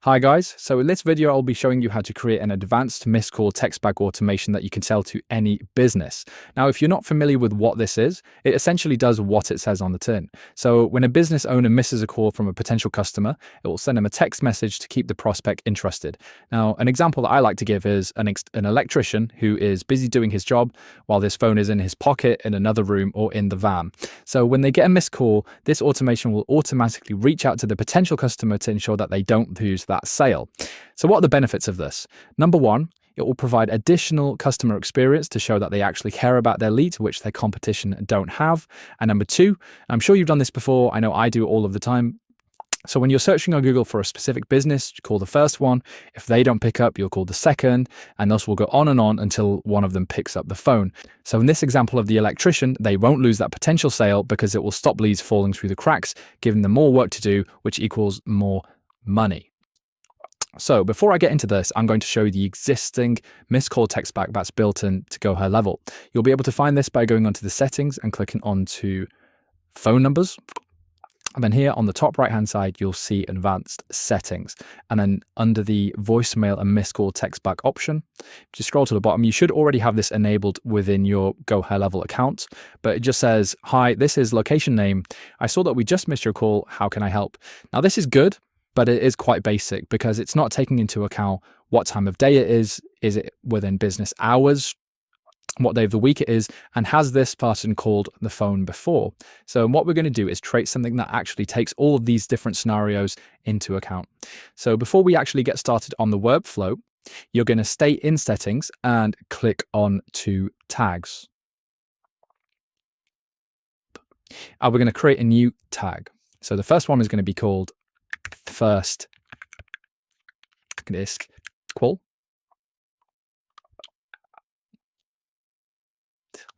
Hi guys, so in this video I'll be showing you how to create an advanced missed call text bag automation that you can sell to any business. Now if you're not familiar with what this is, it essentially does what it says on the tin. So when a business owner misses a call from a potential customer, it will send them a text message to keep the prospect interested. Now an example that I like to give is an electrician who is busy doing his job while his phone is in his pocket, in another room, or in the van. So when they get a missed call, this automation will automatically reach out to the potential customer to ensure that they don't lose that sale. So what are the benefits of this? Number one, it will provide additional customer experience to show that they actually care about their lead, which their competition don't have. And number two, I'm sure you've done this before. I know I do all of the time. So when you're searching on Google for a specific business, you call the first one. If they don't pick up, you'll call the second, and thus will go on and on until one of them picks up the phone. So in this example of the electrician, they won't lose that potential sale because it will stop leads falling through the cracks, giving them more work to do, which equals more money. So before I get into this, I'm going to show you the existing missed call text bag that's built into Gohighlevel. You'll be able to find this by going onto the settings and clicking onto phone numbers. And then here on the top right hand side, you'll see advanced settings. And then under the voicemail and missed call text bag option, if you scroll to the bottom, you should already have this enabled within your Gohighlevel account. But it just says, "Hi, this is location name. I saw that we just missed your call. How can I help?" Now this is good, but it is quite basic because it's not taking into account what time of day it is it within business hours, what day of the week it is, and has this person called the phone before. So what we're going to do is create something that actually takes all of these different scenarios into account. So before we actually get started on the workflow, you're going to stay in settings and click on to tags. And we're going to create a new tag. So the first one is going to be called first missed call.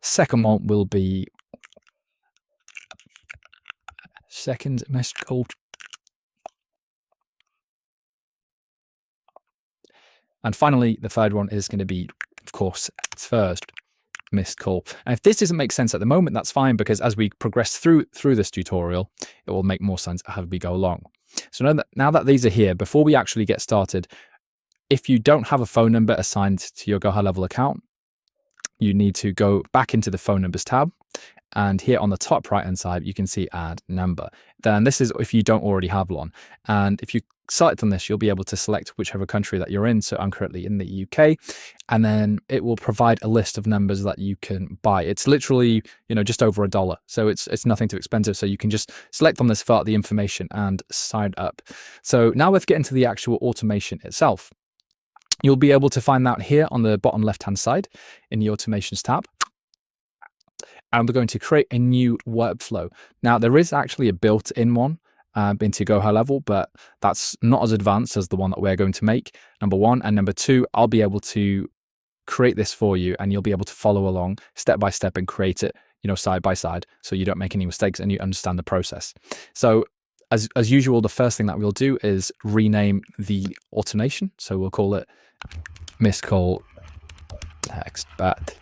Second one will be second missed call. And finally, the third one is going to be, of course, first missed call. And if this doesn't make sense at the moment, that's fine, because as we progress through this tutorial, it will make more sense as we go along. So now that these are here, before we actually get started, if you don't have a phone number assigned to your Gohighlevel account, you need to go back into the phone numbers tab. And here on the top right hand side, you can see add number. Then this is if you don't already have one. And if you select on this, you'll be able to select whichever country that you're in. So I'm currently in the UK, and then it will provide a list of numbers that you can buy. It's literally, just over $1. So it's nothing too expensive. So you can just select on this, fill out the information and sign up. So now let's get into the actual automation itself. You'll be able to find that here on the bottom left-hand side in the automations tab. And we're going to create a new workflow. Now, there is actually a built-in one into Gohighlevel, but that's not as advanced as the one that we're going to make, number one. And number two, I'll be able to create this for you, and you'll be able to follow along step by step and create it, side by side, so you don't make any mistakes and you understand the process. So as usual, the first thing that we'll do is rename the automation. So we'll call it missed call text bag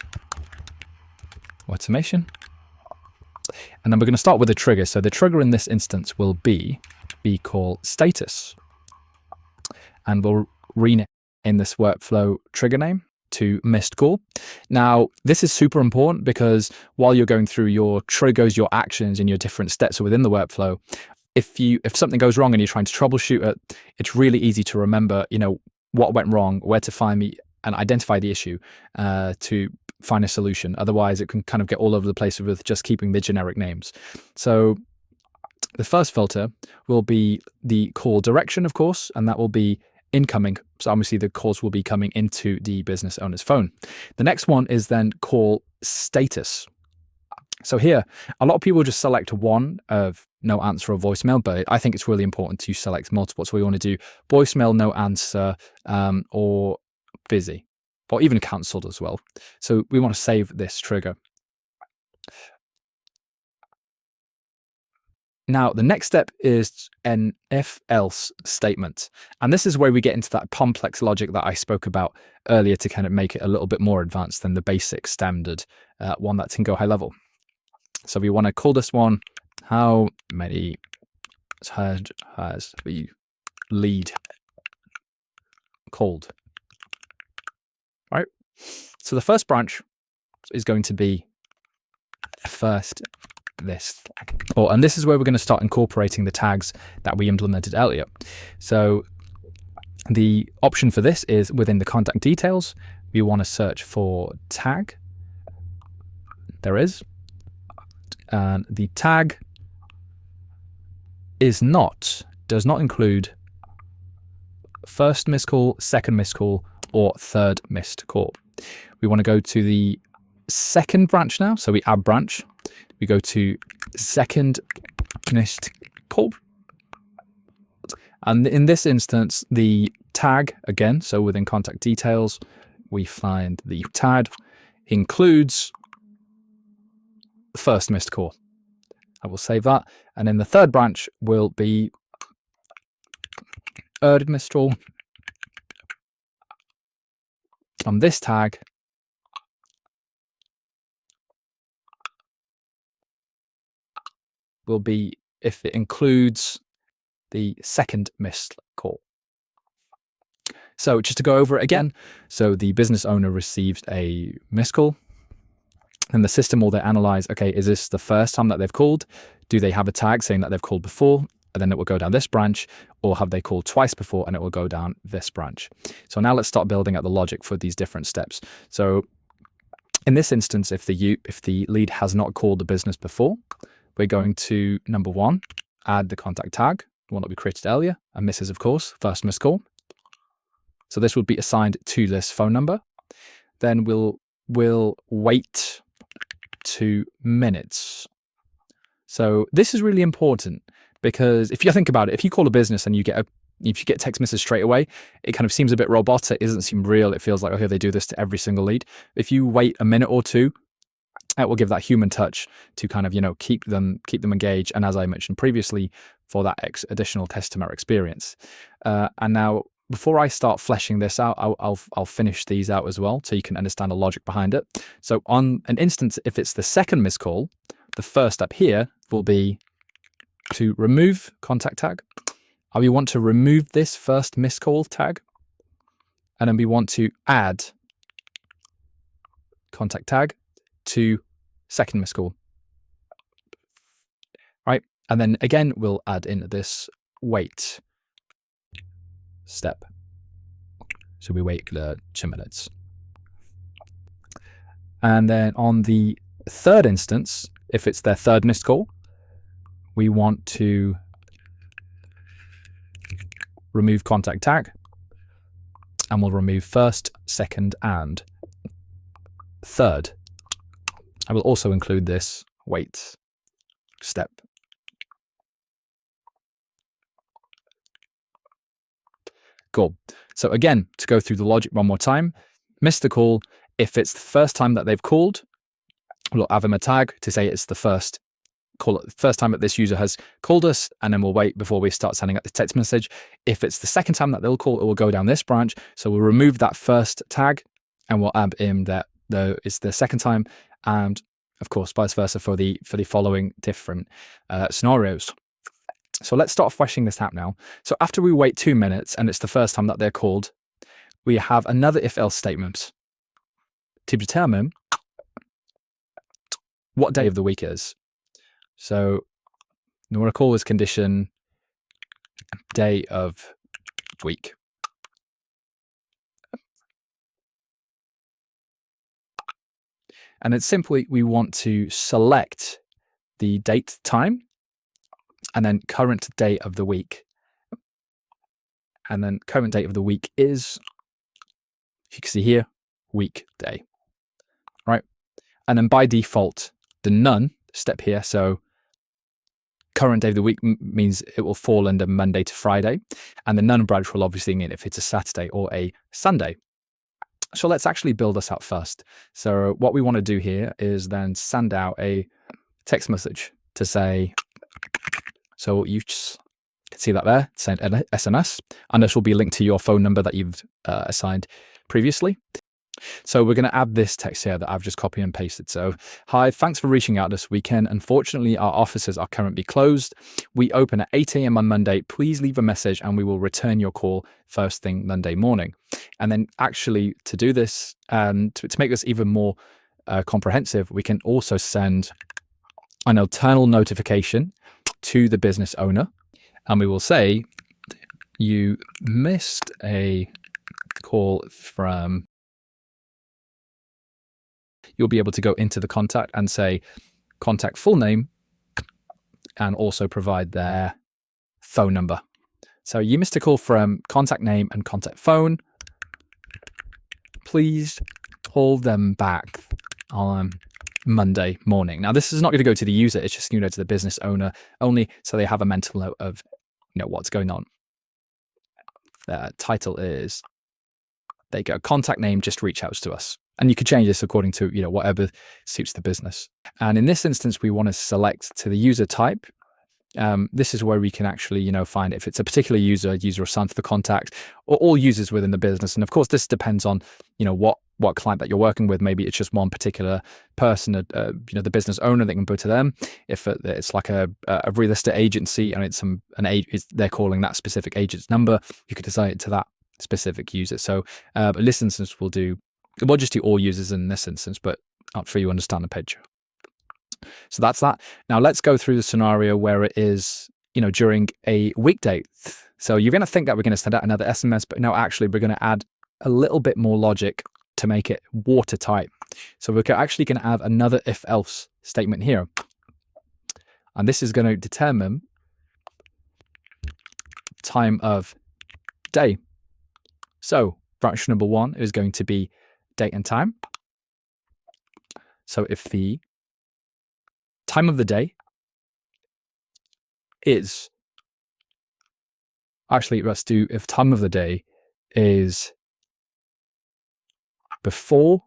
automation. And then we're going to start with a trigger. So the trigger in this instance will be call status. And we'll rename in this workflow trigger name to missed call. Now, this is super important because while you're going through your triggers, your actions, and your different steps within the workflow, if something goes wrong and you're trying to troubleshoot it, it's really easy to remember, what went wrong, where to find me, and identify the issue to find a solution. Otherwise, it can kind of get all over the place with just keeping the generic names. So the first filter will be the call direction, of course, and that will be incoming. So obviously the calls will be coming into the business owner's phone. The next one is then call status. So here, a lot of people just select one of no answer or voicemail, but I think it's really important to select multiple. So we want to do voicemail, no answer, or busy, or even cancelled as well. So we want to save this trigger. Now, the next step is an if-else statement. And this is where we get into that complex logic that I spoke about earlier to kind of make it a little bit more advanced than the basic standard one that's in Gohighlevel. So we want to call this one, how many has we lead called. Right? So the first branch is going to be first list. And this is where we're going to start incorporating the tags that we implemented earlier. So the option for this is within the contact details, we want to search for tag. There is. And the tag does not include first missed call, second missed call, or third missed call. We want to go to the second branch now. So we add branch. We go to second missed call. And in this instance, the tag, again, so within contact details, we find the tag includes the first missed call. I will save that. And then the third branch will be third missed call. On this tag, will be if it includes the second missed call. So just to go over it again, so the business owner received a missed call, and the system will then analyze, okay, is this the first time that they've called? Do they have a tag saying that they've called before? And then it will go down this branch, or have they called twice before and it will go down this branch? So now let's start building out the logic for these different steps. So in this instance, if the lead has not called the business before, we're going to, number one, add the contact tag, the one that we created earlier, and this is, of course, first missed call. So this would be assigned to this phone number. Then we'll wait 2 minutes. So this is really important because if you think about it, if you call a business and you get a text message straight away, it kind of seems a bit robotic. It doesn't seem real. It feels like, okay, they do this to every single lead. If you wait a minute or two, it will give that human touch to kind of, keep them engaged. And as I mentioned previously, for that additional customer experience. And now, before I start fleshing this out, I'll finish these out as well, so you can understand the logic behind it. So on an instance, if it's the second missed call, the first step here will be to remove contact tag. We want to remove this first missed call tag, and then we want to add contact tag to second missed call. Right, and then again we'll add in this wait step. So we wait 2 minutes. And then on the third instance, if it's their third missed call, we want to remove contact tag, and we'll remove first, second, and third. I will also include this wait step. Cool. So again, to go through the logic one more time, missed the call. If it's the first time that they've called, we'll have them a tag to say it's the first time that this user has called us, and then we'll wait before we start sending out the text message. If it's the second time that they'll call, it will go down this branch. So we'll remove that first tag, and we'll add in that it's the second time, and of course, vice versa for the following different scenarios. So let's start fleshing this out now. So after we wait 2 minutes and it's the first time that they're called, we have another if-else statement to determine what day of the week is. So we want to call this condition day of week. And it's simply, we want to select the date, time, and then current day of the week. And then current date of the week is, you can see here, weekday, right? And then by default, the none step here, so current day of the week means it will fall under Monday to Friday, and the none branch will obviously mean if it's a Saturday or a Sunday. So let's actually build this out first. So what we want to do here is then send out a text message to say, so you just can see that there, send an SMS, and this will be linked to your phone number that you've assigned previously. So we're going to add this text here that I've just copied and pasted. So, hi, thanks for reaching out this weekend. Unfortunately, our offices are currently closed. We open at 8 a.m. on Monday. Please leave a message and we will return your call first thing Monday morning. And then actually to do this, to make this even more comprehensive, we can also send an internal notification to the business owner. And we will say, you missed a call from... You'll be able to go into the contact and say contact full name and also provide their phone number. So you missed a call from contact name and contact phone. Please call them back on Monday morning. Now, this is not going to go to the user. It's just, to the business owner only, so they have a mental note of, what's going on. The title is, there you go, contact name, just reach out to us. And you could change this according to, whatever suits the business. And in this instance, we want to select to the user type. This is where we can actually, find if it's a particular user assigned to the contact, or all users within the business. And of course, this depends on, what client that you're working with. Maybe it's just one particular person, the business owner, that can go to them. If it's like a real estate agency and it's they're calling that specific agent's number, you could assign it to that specific user. So in this instance, we'll just do all users in this instance, but not sure you understand the picture. So that's that. Now let's go through the scenario where it is, during a weekday. So you're going to think that we're going to send out another SMS, but no, actually we're going to add a little bit more logic to make it watertight. So we're actually going to add another if-else statement here. And this is going to determine time of day. So function number one is going to be date and time. So if the time of the day is, actually, let's do if time of the day is before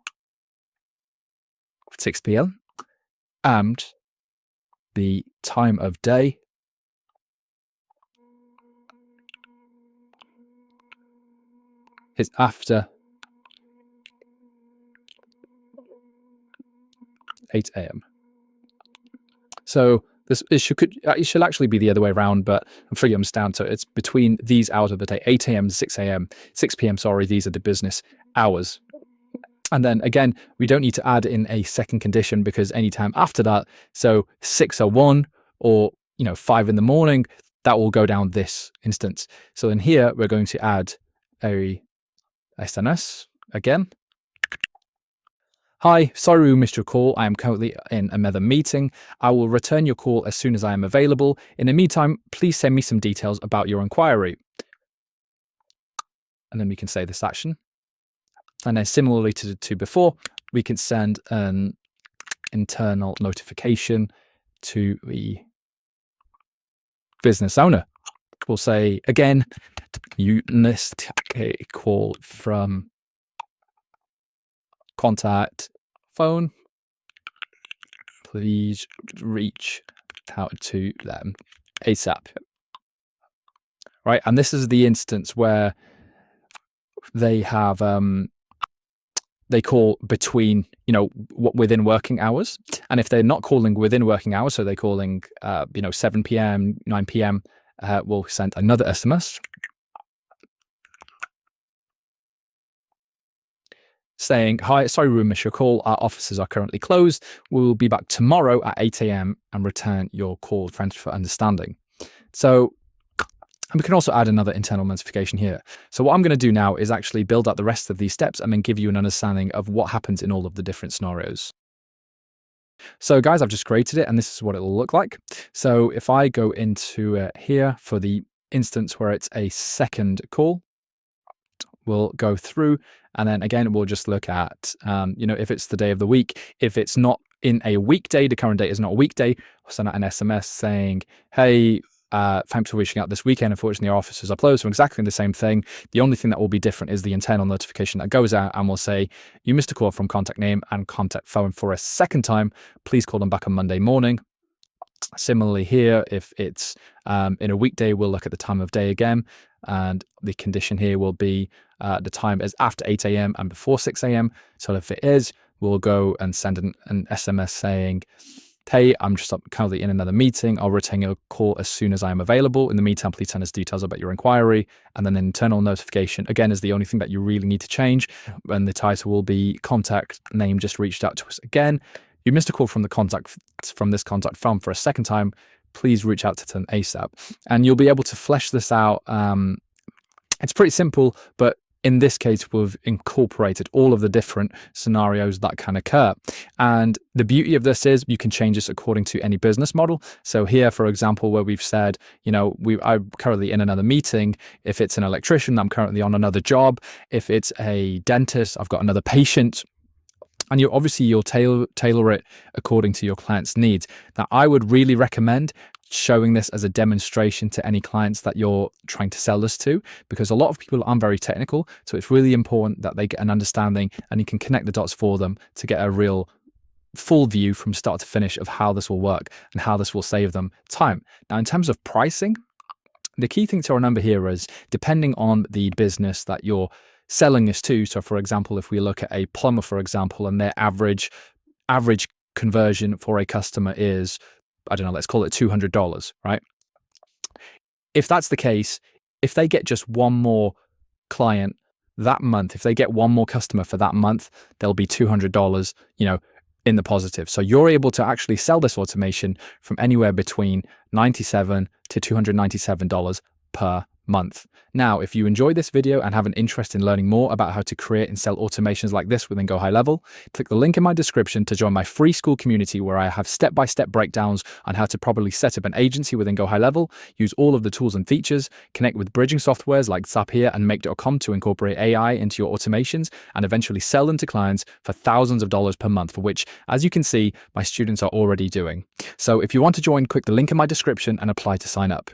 6 p.m. and the time of day is after 8 a.m. So it should actually be the other way around, but I'm sure you understand. So it's between these hours of the day, 8 a.m. to 6 a.m., 6 p.m. Sorry, these are the business hours. And then again, we don't need to add in a second condition because anytime after that, so 6:01 or 5 in the morning, that will go down this instance. So in here, we're going to add a SNS again. Hi, sorry we missed your call. I am currently in another meeting. I will return your call as soon as I am available. In the meantime, please send me some details about your inquiry. And then we can say this action. And then similarly to before, we can send an internal notification to the business owner. We'll say, again, you missed a call from contact phone. Please reach out to them ASAP. Right, and this is the instance where they have they call between within working hours, and if they're not calling within working hours, so they're calling 7 p.m. 9 p.m. We'll send another SMS saying, hi, sorry we missed your call. Our offices are currently closed. We will be back tomorrow at 8 a.m. and return your call. Thanks for understanding. So, and we can also add another internal notification here. So what I'm going to do now is actually build out the rest of these steps and then give you an understanding of what happens in all of the different scenarios. So guys, I've just created it and this is what it will look like. So if I go into here for the instance where it's a second call, we'll go through and then again, we'll just look at, if it's the day of the week, if it's not in a weekday, the current date is not a weekday, we'll send out an SMS saying, hey, thanks for reaching out this weekend. Unfortunately, our offices are closed. So exactly the same thing. The only thing that will be different is the internal notification that goes out and will say, you missed a call from contact name and contact phone for a second time. Please call them back on Monday morning. Similarly here, if it's in a weekday, we'll look at the time of day again. And the condition here will be the time is after 8 a.m. and before 6 a.m. So if it is, we'll go and send an SMS saying, hey, I'm just currently in another meeting. I'll return your call as soon as I am available. In the meantime, please send us details about your inquiry. And then an internal notification, again, is the only thing that you really need to change. And the title will be contact name just reached out to us again. You missed a call from this contact from for a second time. Please reach out to them ASAP. And you'll be able to flesh this out. It's pretty simple, but in this case, we've incorporated all of the different scenarios that can occur. And the beauty of this is you can change this according to any business model. So here, for example, where we've said, I'm currently in another meeting. If it's an electrician, I'm currently on another job. If it's a dentist, I've got another patient. And you'll tailor it according to your client's needs. Now, I would really recommend showing this as a demonstration to any clients that you're trying to sell this to, because a lot of people aren't very technical. So it's really important that they get an understanding and you can connect the dots for them to get a real full view from start to finish of how this will work and how this will save them time. Now, in terms of pricing, the key thing to remember here is depending on the business that you're selling this to. So for example, if we look at a plumber, for example, and their average conversion for a customer is, I don't know, let's call it $200, right? If that's the case, if they get just one more client that month, if they get one more customer for that month, there'll be $200, in the positive. So you're able to actually sell this automation from anywhere between $97 to $297 per month. Now, if you enjoyed this video and have an interest in learning more about how to create and sell automations like this within Gohighlevel, click the link in my description to join my free Skool community where I have step-by-step breakdowns on how to properly set up an agency within Gohighlevel, use all of the tools and features, connect with bridging softwares like Zapier and Make.com to incorporate AI into your automations, and eventually sell them to clients for thousands of dollars per month, for which, as you can see, my students are already doing. So if you want to join, click the link in my description and apply to sign up.